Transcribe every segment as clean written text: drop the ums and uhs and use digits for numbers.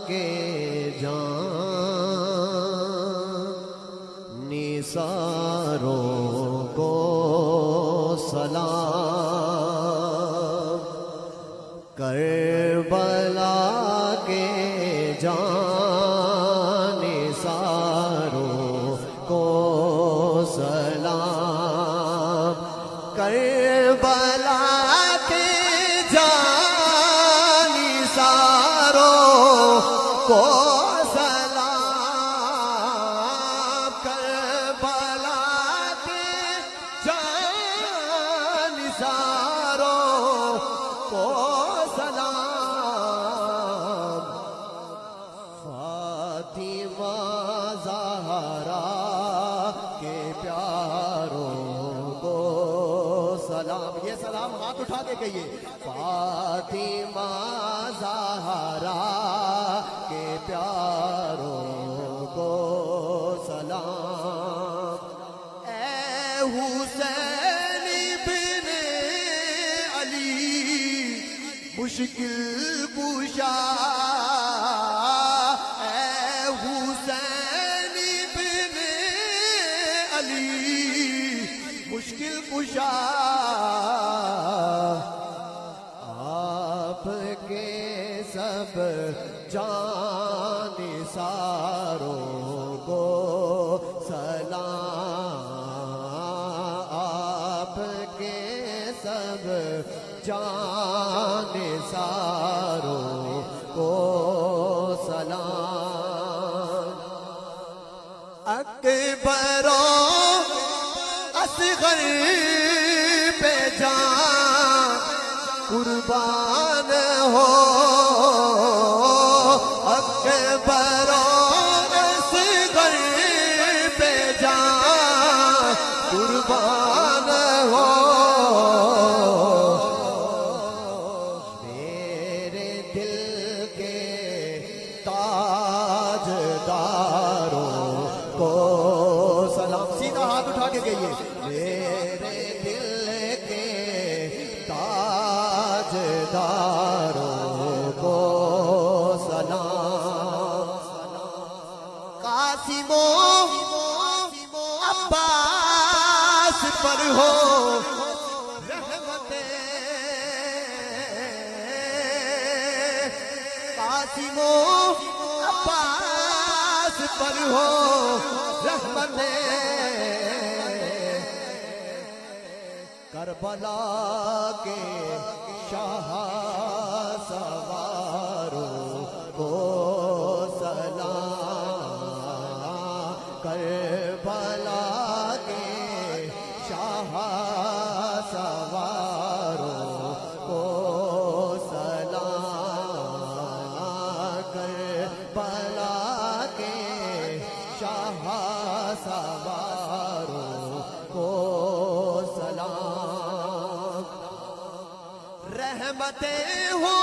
के जान निसारों को सलाम, करबला के जान निसारों को सलाम, करबला के जान निसारों को सलाम, करबला के जान निसारों को सलाम, फातिमा ज़हरा के प्यारों को सलाम। ये सलाम हाथ उठा के कहिए, फातिमा ज़हरा के प्यारों को सलाम, ए हुसैन इब्ने अली मुश्किल कुशा, ए हुसैन इब्ने अली मुश्किल कुशा, आपके सब जानिसारों को सलाम, आपके सब जानिसारों को सलाम, अकबरो असगर पे जान कुर्बान हो, अकबरो असगर पे जान कुर्बान हो, मेरे दिल के ताजदारों को सलाम। सीधा हाथ उठा के कहिए, मेरे दिल के ताजदारों को सलाम, कासिमो अब्बास पर हो रहमते, कासिमो अब्बास पर हो रहमते, करबला के शाह सवारों को सलाम, करबला के शाह सवारों को सलाम, करबला के शाह सवारों को सलाम, रहमतें हो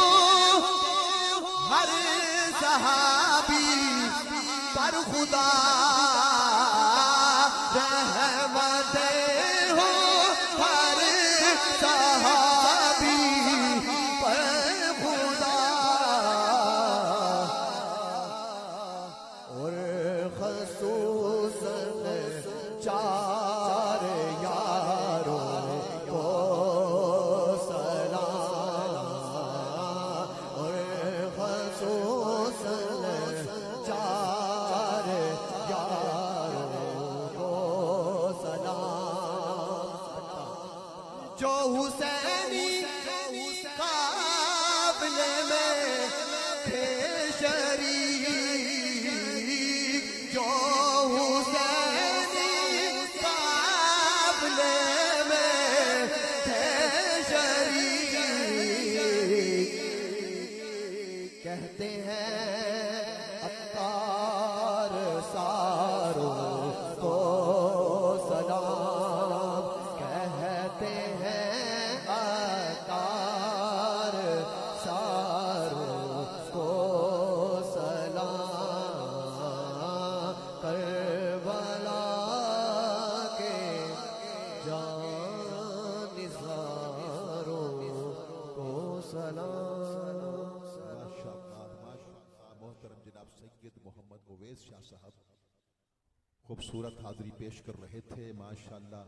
हर सहाबी पर खुदा, रहमतें हो हर सहाबी पर खुदा, और ख़ुसूसन चार यारों को सलाम, और ख़ुसूसन चार यारों को सलाम, जो हुसैनी काबिले में थे शरीक, जो हुसैनी काबिले में थे शरीक, कहते हैं अत्तार सारों को सलाम, कहते हैं अत्तार सारों को सलाम, करबला के जानिसारों को सलाम। माशाअल्लाह, माशाअल्लाह, मोहतरम। परवेज शाह साहब खूबसूरत हाजिरी पेश कर रहे थे। माशाअल्लाह